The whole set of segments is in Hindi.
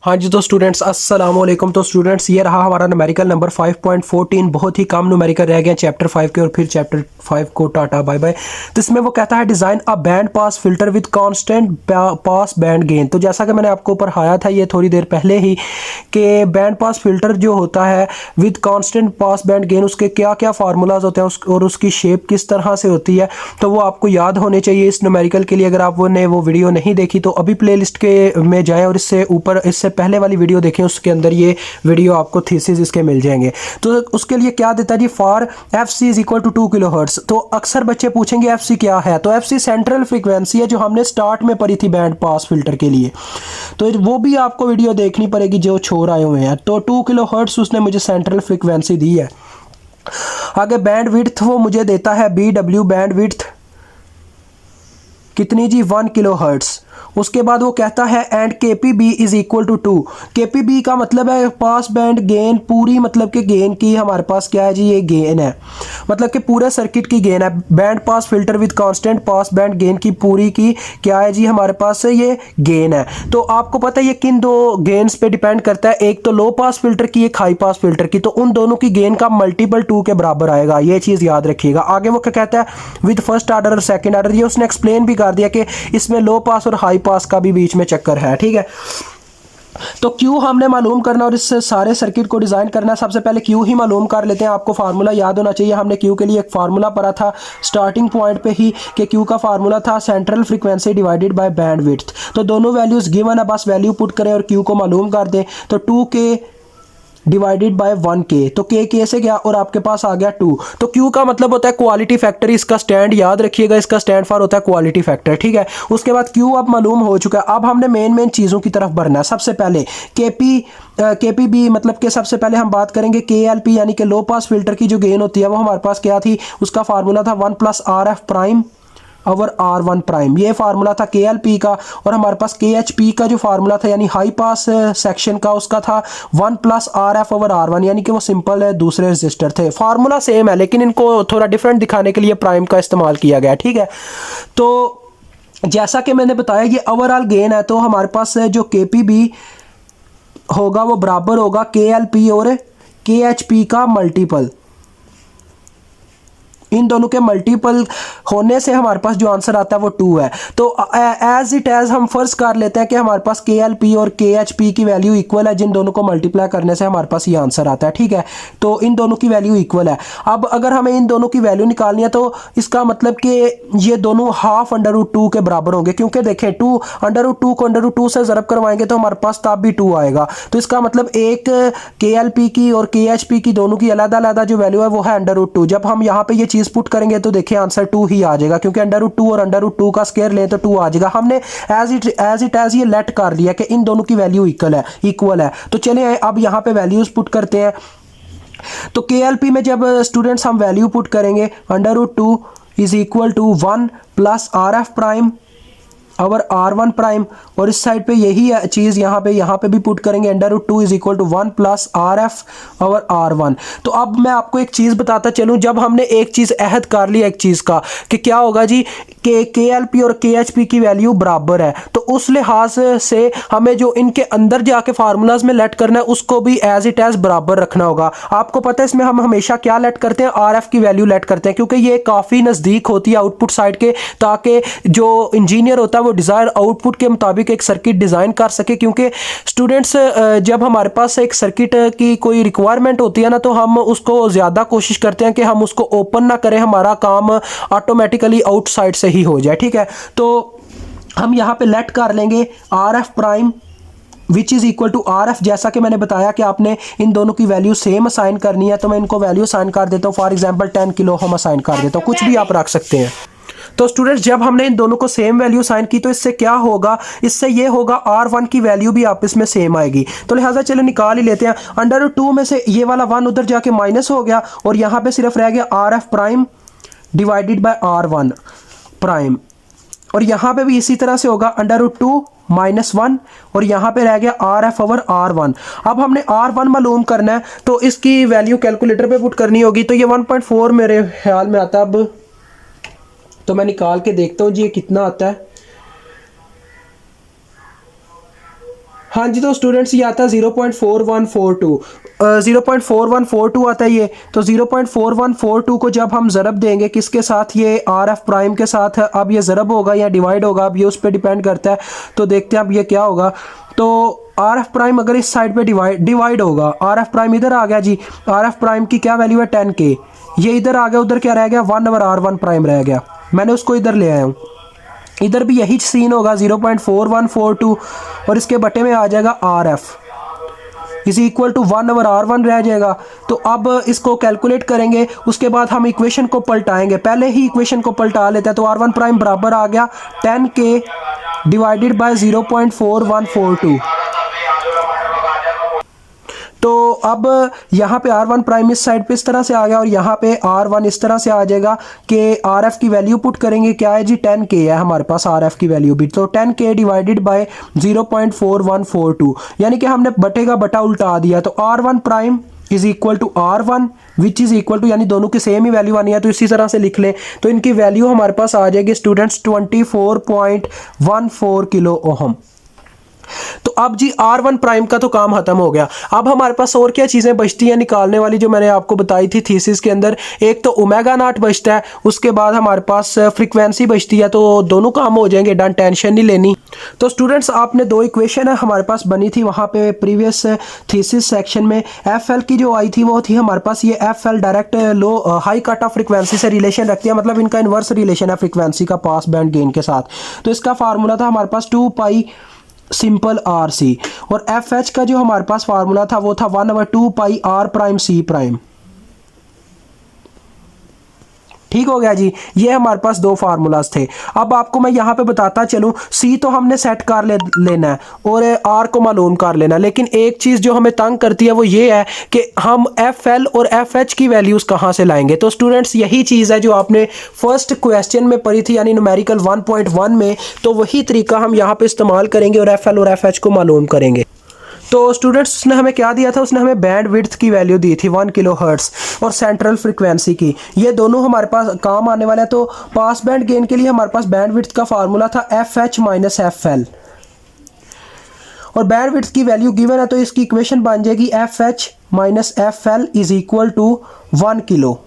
हाँ जी तो स्टूडेंट्स अस्सलाम वालेकुम। तो स्टूडेंट्स ये रहा हमारा न्यूमेरिकल नंबर 5.14। बहुत ही कम न्यूमेरिकल रह गया चैप्टर 5 के और फिर चैप्टर 5 को टाटा बाय बाय। तो इसमें वो कहता है design a band pass filter with constant pass band gain. तो जैसा कि मैंने आपको पढ़ाया था ये थोड़ी देर पहले ही कि बैंड पास फिल्टर जो होता है with constant pass band gain उसके क्या क्या फार्मूलाज होते हैं और उसकी शेप किस तरह से होती है, तो वो आपको याद होने चाहिए इस न्यूमेरिकल के लिए। अगर आपने वो वीडियो नहीं देखी तो अभी प्लेलिस्ट के में जाएं और इससे पहले वाली वीडियो देखें, उसके अंदर ये वीडियो आपको थीसिस इसके मिल जाएंगे। तो उसके लिए क्या देता है जी, for F C is equal to 2 kilo hertz. तो अक्सर बच्चे पूछेंगे एफ सी क्या है, तो एफ सी सेंट्रल फ्रीक्वेंसी है जो हमने स्टार्ट में पढ़ी थी बैंड पास फिल्टर के लिए, तो वो भी आपको वीडियो देखनी पड़ेगी जो छोड़ आए हुए हैं। तो 2 किलो हर्ट्स उसने मुझे सेंट्रल फ्रीक्वेंसी दी है। आगे बैंड विड्थ वो मुझे देता है बी डब्ल्यू, बैंड विड्थ कितनी जी 1 किलो हर्ट्स। उसके बाद वो कहता है and K P B is equal to 2। K P B का मतलब है पास बैंड गेन, पूरी मतलब कि गेन की हमारे पास क्या है जी, ये गेन है, मतलब कि पूरे सर्किट की गेन है। Band pass filter with constant pass band gain की पूरी की क्या है जी, हमारे पास ये गेन है। तो आपको पता है ये किन दो गेन्स पे डिपेंड करता है, एक तो लो पास फिल्टर की, एक हाई पास फिल्टर की। तो उन दोनों की गेन का मल्टीपल 2 के बराबर आएगा, ये चीज़ याद रखिएगा। आगे वो क्या कहता है विद फर्स्ट ऑर्डर और सेकेंड ऑर्डर, ये उसने एक्सप्लेन भी कर दिया कि इसमें लो पास और हाई पास का भी बीच में चक्कर है, ठीक है। तो क्यू हमने मालूम करना और इससे सारे सर्किट को डिजाइन करना है। सबसे पहले क्यू ही मालूम कर लेते हैं। आपको फार्मूला याद होना चाहिए, हमने क्यू के लिए एक फार्मूला पढ़ा था स्टार्टिंग पॉइंट पे ही कि क्यू का फार्मूला था central frequency divided by band width. तो दोनों वैल्यूज गिवन है, बस वैल्यू पुट करें और क्यू को मालूम कर दें। तो 2k डिवाइडेड बाय 1k, तो k से गया और आपके पास आ गया 2। तो q का मतलब होता है क्वालिटी फैक्टर, इसका स्टैंड याद रखिएगा, इसका स्टैंड फॉर होता है क्वालिटी फैक्टर, ठीक है। उसके बाद q अब मालूम हो चुका है। अब हमने मेन चीज़ों की तरफ बढ़ना है। सबसे पहले के पी बी मतलब कि सबसे पहले हम बात करेंगे के एल पी, यानी कि लो पास फिल्टर की जो गेन होती है वो हमारे पास क्या थी, उसका फार्मूला था 1 plus R F prime over R one prime, ये फार्मूला था के एल पी का। और हमारे पास के एच पी का जो फार्मूला था यानी हाई पास सेक्शन का, उसका था 1 plus R F over R one, यानी कि वो सिंपल है, दूसरे रजिस्टर थे। फार्मूला सेम है लेकिन इनको थोड़ा डिफरेंट दिखाने के लिए प्राइम का इस्तेमाल किया गया, ठीक है। तो जैसा कि मैंने बताया ये ओवरऑल गेन है, तो हमारे पास जो के पी बी होगा वो बराबर होगा के एल पी और के एच पी का मल्टीपल। इन दोनों के मल्टीपल होने से हमारे पास जो आंसर आता है वो 2 है। तो एज इट एज हम फर्ज कर लेते हैं कि हमारे पास के एल पी और के एच पी की वैल्यू इक्वल है, जिन दोनों को मल्टीप्लाई करने से हमारे पास ये आंसर आता है, ठीक है। तो इन दोनों की वैल्यू इक्वल है। अब अगर हमें इन दोनों की वैल्यू निकालनी है तो इसका मतलब कि ये दोनों हाफ √2 के बराबर होंगे, क्योंकि देखें 2 √2 को √2 से ज़रब करवाएंगे तो हमारे पास तब भी 2 आएगा। तो इसका मतलब एक के एल पी की और के एच पी की दोनों की अलग अलग जो वैल्यू है वो है √2। जब हम यहाँ पे ये चीज़ पुट करेंगे तो देखिए आंसर 2 ही आ जाएगा, क्योंकि √2 और √2 का स्क्वायर लें तो 2 आ जाएगा। हमने एज इट एज ये लेट कर लिया कि इन दोनों की वैल्यू इक्वल है। तो चलिए अब यहाँ पे वैल्यूज पुट करते हैं। तो के एल पी में जब स्टूडेंट्स हम वैल्यू पुट करेंगे √2 is equal to 1 plus R F prime और आर वन प्राइम, और इस साइड पे यही चीज़ यहाँ पे भी पुट करेंगे √2 is equal to 1 plus R F और आर वन। तो अब मैं आपको एक चीज़ बताता चलूँ, जब हमने एक चीज़ अहद कर लिया एक चीज़ का कि क्या होगा जी के एल पी और के एच पी की वैल्यू बराबर है, तो उस लिहाज से हमें जो इनके अंदर जाके फार्मूलाज में लेट करना है उसको भी एज इट एज बराबर रखना होगा। आपको पता है इसमें हम हमेशा क्या लेट करते हैं, आर एफ की वैल्यू लेट करते हैं, क्योंकि ये काफ़ी नज़दीक होती है आउटपुट साइड के, ताकि जो इंजीनियर होता है वो डिज़ायर आउटपुट के मुताबिक एक सर्किट डिज़ाइन कर सके। क्योंकि स्टूडेंट्स जब हमारे पास एक सर्किट की कोई रिक्वायरमेंट होती है ना, तो हम उसको ज़्यादा कोशिश करते हैं कि हम उसको ओपन ना करें, हमारा काम ऑटोमेटिकली आउटसाइड से ही हो जाए, ठीक है। तो हम यहाँ पे लेट कर लेंगे R F prime which is equal to R F. जैसा कि मैंने बताया कि आपने इन दोनों की वैल्यू सेम असाइन करनी है, तो मैं इनको वैल्यू असाइन कर देता हूँ। फॉर एग्जांपल 10 किलो हम असाइन कर देता हूँ, कुछ भी आप रख सकते हैं। तो स्टूडेंट्स जब हमने इन दोनों को सेम वैल्यू साइन की तो इससे क्या होगा, इससे ये होगा R1 की वैल्यू भी आपस में सेम आएगी। तो लिहाजा चलो निकाल ही लेते हैं। √2 में से ये वाला 1 उधर जाके माइनस हो गया और यहाँ पे सिर्फ रह गया are F prime divided by R1 prime, और यहाँ पे भी इसी तरह से होगा √2 -1 और यहाँ पे रह गया आर एफ ओवर R1। अब हमने R1 मालूम करना है तो इसकी वैल्यू कैलकुलेटर पे पुट करनी होगी। तो ये 1.4 मेरे ख्याल में आता है। अब तो मैं निकाल के देखता हूँ जी ये कितना आता है। हाँ जी, तो स्टूडेंट्स ये आता है 0.4142, 0.4142 आता है ये। तो 0.4142 को जब हम ज़रब देंगे किसके साथ, ये आर एफ प्राइम के साथ है। अब ये ज़रब होगा या डिवाइड होगा, अब ये उस पर डिपेंड करता है। तो देखते हैं अब ये क्या होगा। तो आर एफ प्राइम अगर इस साइड पे डिवाइड होगा, आर एफ प्राइम इधर आ गया जी, आर एफ प्राइम की क्या वैल्यू है 10K, ये इधर आ गया, उधर क्या रह गया 1/R1 प्राइम रह गया, मैंने उसको इधर ले आया हूँ। इधर भी यही सीन होगा 0.4142 और इसके बटे में आ जाएगा R F is equal to 1/R1 रह जाएगा। तो अब इसको कैलकुलेट करेंगे, उसके बाद हम इक्वेशन को पलटाएंगे। पहले ही इक्वेशन को पलटा लेते हैं। तो R1 प्राइम बराबर आ गया 10K डिवाइडेड बाय 0.4142। तो अब यहाँ पे R1 प्राइम इस साइड पे इस तरह से आ गया और यहाँ पे R1 इस तरह से आ जाएगा कि RF की वैल्यू पुट करेंगे, क्या है जी 10K है हमारे पास RF की वैल्यू भी। तो 10K डिवाइडेड बाय 0.4142, यानी कि हमने बटे का बटा उल्टा दिया। तो R1 prime is equal to R1 which is equal to, यानी दोनों की सेम ही वैल्यू आनी है तो इसी तरह से लिख लें। तो इनकी वैल्यू हमारे पास आ जाएगी स्टूडेंट्स 24.14 किलो ओहम। तो अब जी R1 प्राइम का तो काम खत्म हो गया। अब हमारे पास और क्या चीज़ें बचती हैं निकालने वाली, जो मैंने आपको बताई थी थीसिस के अंदर। एक तो ओमेगा नॉट बचता है, उसके बाद हमारे पास फ्रीक्वेंसी बचती है। तो दोनों काम हो जाएंगे, डन, टेंशन नहीं लेनी। तो स्टूडेंट्स आपने दो इक्वेशन है हमारे पास बनी थी वहाँ पे प्रीवियस थीसिस सेक्शन में। FL की जो आई थी वो थी हमारे पास ये FL डायरेक्ट लो हाई कट ऑफ फ्रीक्वेंसी से रिलेशन रखती है, मतलब इनका इन्वर्स रिलेशन है फ्रीक्वेंसी का पास बैंड गेन के साथ। तो इसका फार्मूला था हमारे पास 2 पाई सिंपल RC, और FH का जो हमारे पास फार्मूला था वो था 1/2 पाई R प्राइम C प्राइम। ठीक हो गया जी, ये हमारे पास दो फार्मूलाज थे। अब आपको मैं यहाँ पे बताता चलूँ, C तो हमने सेट कर लेना है और R को मालूम कर लेना, लेकिन एक चीज़ जो हमें तंग करती है वो ये है कि हम FL और FH की वैल्यूज़ कहाँ से लाएंगे। तो स्टूडेंट्स यही चीज़ है जो आपने फर्स्ट क्वेश्चन में पढ़ी थी, यानी न्यूमेरिकल 1.1 में। तो वही तरीका हम यहाँ पे इस्तेमाल करेंगे और FL और FH को मालूम करेंगे। तो स्टूडेंट्स उसने हमें क्या दिया था, उसने हमें बैंड विड्थ की वैल्यू दी थी 1 किलोहर्ट्ज़ और सेंट्रल फ्रीक्वेंसी की, ये दोनों हमारे पास काम आने वाला है। तो पास बैंड गेन के लिए हमारे पास बैंड विड्थ का फार्मूला था FH माइनस FL, और बैंड विड्थ की वैल्यू गिवन है तो इसकी इक्वेशन बन जाएगी FH minus FL is equal to 1 kilo.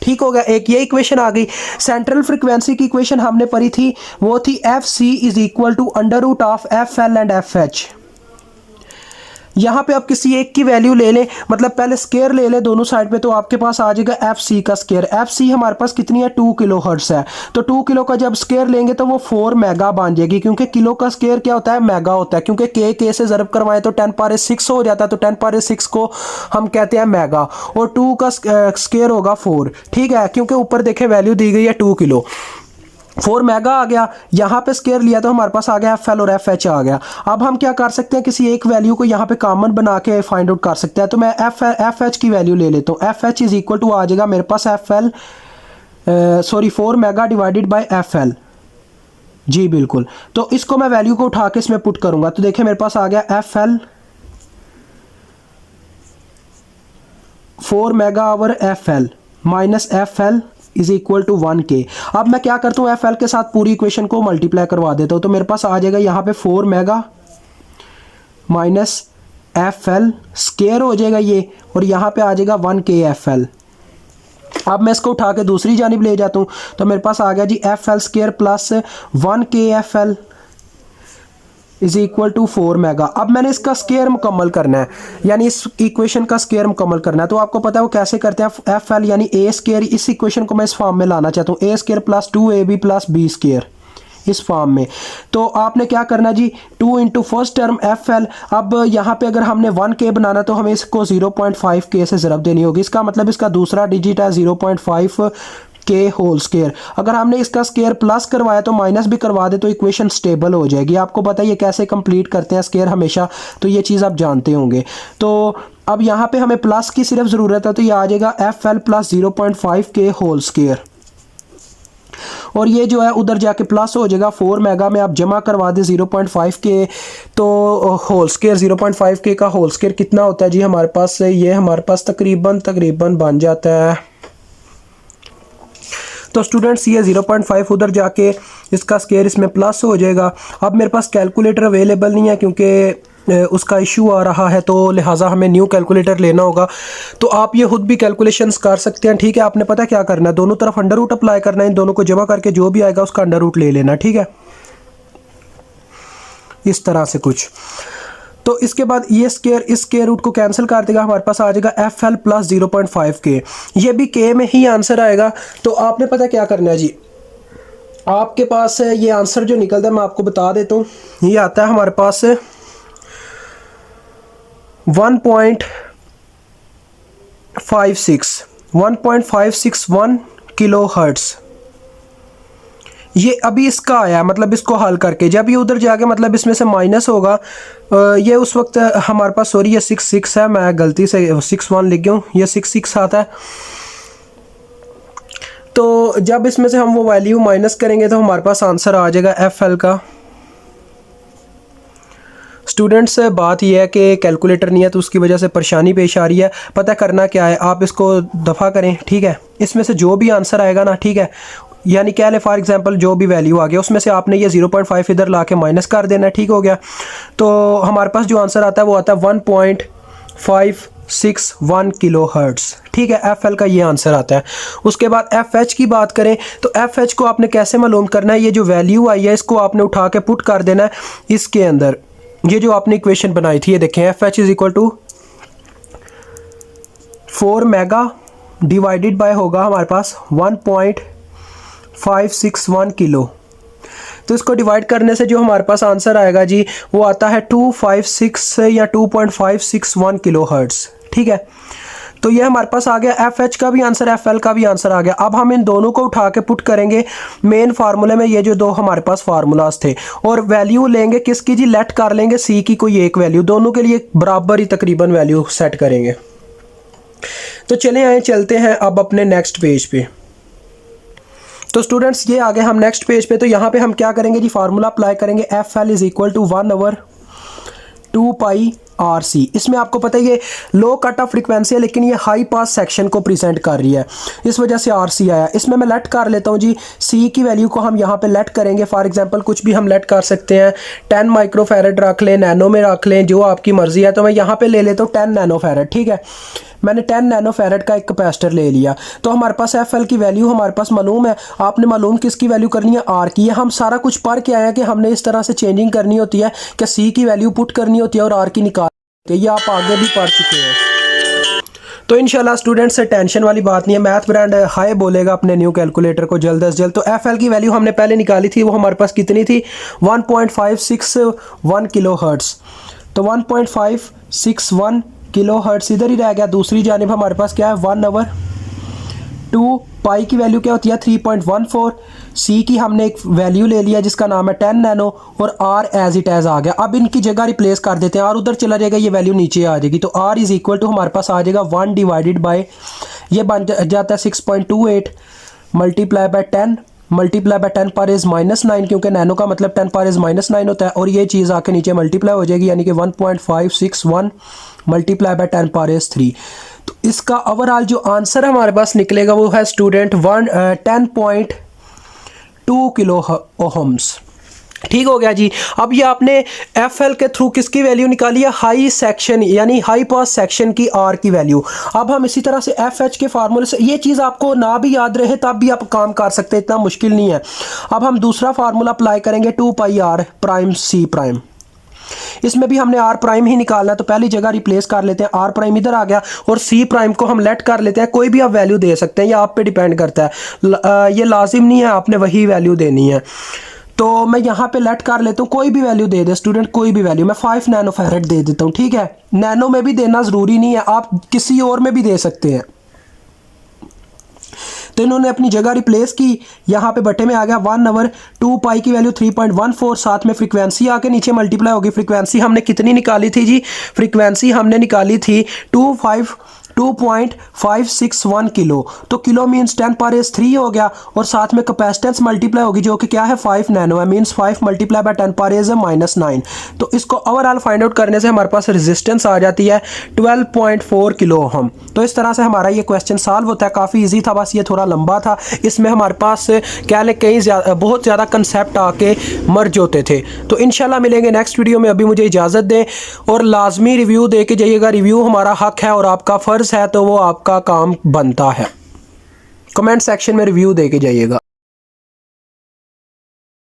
ठीक हो गया, एक ये इक्वेशन आ गई। सेंट्रल फ्रीक्वेंसी की इक्वेशन हमने पढ़ी थी वो थी FC is equal to under root of FL and FH। यहाँ पे आप किसी एक की वैल्यू ले लें, मतलब पहले स्केयर ले लें दोनों साइड पे, तो आपके पास आ जाएगा FC का स्केयर। FC हमारे पास कितनी है 2 किलो हर्ट्ज़ है। तो 2 किलो का जब स्केयर लेंगे तो वो 4 मेगा बन जाएगी, क्योंकि किलो का स्केयर क्या होता है मेगा होता है, क्योंकि K से ज़रब करवाएं तो 10⁻6 हो जाता है, तो 10⁻6 को हम कहते हैं मेगा, और 2 का स्केयर होगा 4। ठीक है, क्योंकि ऊपर देखें वैल्यू दी गई है 2 किलो, 4 मेगा आ गया। यहाँ पे स्केयर लिया तो हमारे पास आ गया FL और FH आ गया। अब हम क्या कर सकते हैं, किसी एक वैल्यू को यहाँ पे कॉमन बना के फाइंड आउट कर सकते हैं। तो मैं FH की वैल्यू ले लेता हूँ। FH इज इक्वल टू आ जाएगा मेरे पास 4 मेगा डिवाइडेड बाय FL। जी बिल्कुल, तो इसको मैं वैल्यू को उठा के इसमें पुट करूंगा। तो देखिए मेरे पास आ गया FL 4 mega over FL minus FL is equal to 1K। अब मैं क्या करता हूँ, FL के साथ पूरी इक्वेशन को मल्टीप्लाई करवा देता हूँ। तो मेरे पास आ जाएगा यहाँ पे 4 मेगा माइनस FL स्केयर हो जाएगा ये, और यहाँ पे आ जाएगा 1K FL। अब मैं इसको उठा के दूसरी जानिब ले जाता हूँ, तो मेरे पास आ गया जी FL square plus 1K FL is equal to 4 mega. अब मैंने इसका स्केयर मुकम्मल करना है, यानी इस इक्वेशन का स्केयर मुकम्मल करना है। तो आपको पता है वो कैसे करते हैं, FL यानी A स्केयर, इस इक्वेशन को मैं इस फॉर्म में लाना चाहता हूँ, A square plus 2AB plus B square इस फॉर्म में। तो आपने क्या करना जी, 2 इंटू फर्स्ट टर्म FL। अब यहाँ पे अगर हमने 1K बनाना तो हमें इसको 0.5K से ज़रब देनी होगी। इसका मतलब इसका दूसरा डिजिट है 0.5K होल स्केयर। अगर हमने इसका स्केयर प्लस करवाया तो माइनस भी करवा दे तो इक्वेशन स्टेबल हो जाएगी। आपको पता है ये कैसे कंप्लीट करते हैं स्केयर हमेशा, तो ये चीज़ आप जानते होंगे। तो अब यहाँ पे हमें प्लस की सिर्फ ज़रूरत है, तो ये आ जाएगा FL plus 0.5K whole square, और ये जो है उधर जाके प्लस हो जाएगा 4 मेगा में आप जमा करवा दें 0.5K। तो होल स्केयर 0.5K का होल स्केयर कितना होता है जी हमारे पास, ये हमारे पास तकरीबन बन जाता है। तो स्टूडेंट्स ये 0.5 उधर जाके इसका स्केयर इसमें प्लस हो जाएगा। अब मेरे पास कैलकुलेटर अवेलेबल नहीं है, क्योंकि उसका इशू आ रहा है, तो लिहाजा हमें न्यू कैलकुलेटर लेना होगा। तो आप ये खुद भी कैलकुलेशंस कर सकते हैं, ठीक है। आपने पता क्या करना है, दोनों तरफ अंडर रूट अप्लाई करना है, इन दोनों को जमा करके जो भी आएगा उसका अंडर रूट ले लेना, ठीक है, इस तरह से कुछ। तो इसके बाद ये स्केयर इस स्केयर रूट को कैंसिल कर देगा, हमारे पास आ जाएगा एफ एल प्लस 0.5 के। ये भी के में ही आंसर आएगा। तो आपने पता क्या करना है जी, आपके पास ये आंसर जो निकलता है मैं आपको बता देता हूँ। ये आता है हमारे पास 1.561 किलो हर्ट्स। ये अभी इसका आया, मतलब इसको हल करके जब ये उधर जाके मतलब इसमें से माइनस होगा, ये उस वक्त हमारे पास, सॉरी ये 6 है, मैं गलती से 6 लिख गया हूँ, ये 6 आता है। तो जब इसमें से हम वो वैल्यू माइनस करेंगे तो हमारे पास आंसर आ जाएगा एफ एल का। स्टूडेंट्स बात यह है कि कैलकुलेटर नहीं है तो उसकी वजह से परेशानी पेश आ रही है। पता करना क्या है, आप इसको दफ़ा करें, ठीक है। इसमें से जो भी आंसर आएगा ना, ठीक है, यानी क्या है, फॉर एग्जांपल जो भी वैल्यू आ गया उसमें से आपने ये 0.5 इधर ला के माइनस कर देना है, ठीक हो गया। तो हमारे पास जो आंसर आता है वो आता है 1.561 किलो हर्ट्स, ठीक है। एफ एल का ये आंसर आता है। उसके बाद एफ एच की बात करें तो एफ एच को आपने कैसे मालूम करना है, ये जो वैल्यू आई है इसको आपने उठा के पुट कर देना है इसके अंदर। ये जो आपने इक्वेशन बनाई थी, ये देखें, F H is equal to 4 mega divided by होगा हमारे पास 1.561 किलो। तो इसको डिवाइड करने से जो हमारे पास आंसर आएगा जी वो आता है 256 या 2.561 किलो हर्ट्स, ठीक है। तो ये हमारे पास आ गया एफ एच का भी आंसर, एफ एल का भी आंसर आ गया। अब हम इन दोनों को उठा के पुट करेंगे मेन फार्मूले में, ये जो दो हमारे पास फार्मूलाज थे, और वैल्यू लेंगे किसकी जी, लेट कर लेंगे सी की कोई एक वैल्यू, दोनों के लिए बराबर ही तकरीबन वैल्यू सेट करेंगे। तो चले आए, चलते हैं अब अपने नेक्स्ट पेज पे। तो स्टूडेंट्स ये आ गए हम नेक्स्ट पेज पे। तो यहाँ पे हम क्या करेंगे जी, फार्मूला अप्लाई करेंगे, F L is equal to 1/2 pi R C. इसमें आपको पता है ये लो कट ऑफ फ्रीक्वेंसी है लेकिन ये हाई पास सेक्शन को प्रेजेंट कर रही है, इस वजह से आर सी आया। इसमें मैं लेट कर लेता हूँ जी, सी की वैल्यू को हम यहाँ पे लेट करेंगे। फॉर एग्जांपल कुछ भी हम लेट कर सकते हैं, 10 माइक्रोफैरड रख लें, नैनो में रख लें, जो आपकी मर्जी है। तो मैं यहाँ पे ले लेता हूँ 10 नैनोफैरड, ठीक है। मैंने 10 नैनोफैरड का एक कैपेसिटर ले लिया। तो हमारे पास एफ एल की वैल्यू हमारे पास मालूम है। आपने मालूम किसकी वैल्यू करनी है, आर की। हम सारा कुछ पढ़ के आए हैं कि हमने इस तरह से चेंजिंग करनी होती है कि सी की वैल्यू पुट करनी होती है और आर की निकाल, ये आप आगे भी पढ़ चुके हैं। तो इंशाल्लाह स्टूडेंट्स से टेंशन वाली बात नहीं है, मैथ ब्रांड हाय बोलेगा अपने न्यू कैलकुलेटर को जल्द से जल्द। तो एफ एल की वैल्यू हमने पहले निकाली थी, वो हमारे पास कितनी थी, 1.561 किलो हर्ट्स। तो 1.561 किलो हर्ट्स इधर ही रह गया। दूसरी जानिब हमारे पास क्या है, 1/2 पाई की वैल्यू क्या होती है, 3.14। सी की हमने एक वैल्यू ले लिया जिसका नाम है 10 नैनो, और आर एज इट एज आ गया। अब इनकी जगह रिप्लेस कर देते हैं, आर उधर चला जाएगा, ये वैल्यू नीचे आ जाएगी। तो आर इज इक्वल टू हमारे पास आ जाएगा 1 डिवाइडेड बाय, ये बन जाता है 6.28 multiply by 10 multiply by 10 power is -9, क्योंकि नैनो का मतलब 10 पावर इज -9 होता है, और ये चीज़ आके नीचे मल्टीप्लाई हो जाएगी, यानी कि 1.561 मल्टीप्लाई बाय 10 पावर इज 3। तो इसका ओवरऑल जो आंसर हमारे पास निकलेगा वो है स्टूडेंट 10.2 किलो ओहम्स। ठीक हो गया जी। अब ये आपने एफ एल के थ्रू किसकी वैल्यू निकाली है, हाई सेक्शन यानी हाई पास सेक्शन की आर की वैल्यू। अब हम इसी तरह से एफ एच के फार्मूले से, ये चीज़ आपको ना भी याद रहे तब भी आप काम कर सकते हैं, इतना मुश्किल नहीं है। अब हम दूसरा फार्मूला अप्लाई करेंगे 2 पाई आर प्राइम सी प्राइम। इसमें भी हमने आर प्राइम ही निकालना है, तो पहली जगह रिप्लेस कर लेते हैं, आर प्राइम इधर आ गया और सी प्राइम को हम लेट कर लेते हैं। कोई भी आप वैल्यू दे सकते हैं, ये आप पे डिपेंड करता है, ये लाजिम नहीं है आपने वही वैल्यू देनी है। तो मैं यहाँ पे लेट कर लेता हूँ, कोई भी वैल्यू दे दे स्टूडेंट, कोई भी वैल्यू। मैं 5 नैनोफैरड दे देता हूँ, ठीक है। नैनो में भी देना ज़रूरी नहीं है, आप किसी और में भी दे सकते हैं। तो इन्होंने अपनी जगह रिप्लेस की, यहाँ पे बटे में आ गया 1/2 पाई की वैल्यू 3.14, साथ में फ्रीक्वेंसी आके नीचे मल्टीप्लाई होगी। फ्रीक्वेंसी हमने कितनी निकाली थी जी, फ्रीक्वेंसी हमने निकाली थी 2.561 किलो। तो किलो मीन्स 10 पावर रेज 3 हो गया और साथ में कैपेसिटेंस मल्टीप्लाई होगी जो कि क्या है 5 नैनो है, means 5 multiply by 10 power raise है -9। तो इसको ओवरऑल फाइंड आउट करने से हमारे पास रेजिस्टेंस आ जाती है 12.4 किलो ओहम। तो इस तरह से हमारा ये क्वेश्चन सॉल्व होता है। काफ़ी ईजी था, बस ये थोड़ा लंबा था। इसमें हमारे पास क्या लें कई बहुत ज़्यादा कंसेप्ट आके मर्ज होते थे। तो इंशाल्लाह मिलेंगे नेक्स्ट वीडियो में। अभी मुझे इजाज़त दें और लाजमी रिव्यू दे के जाइएगा। रिव्यू हमारा हक है और आपका फ़र्ज़ है, तो वो आपका काम बनता है। कमेंट सेक्शन में रिव्यू दे के जाइएगा।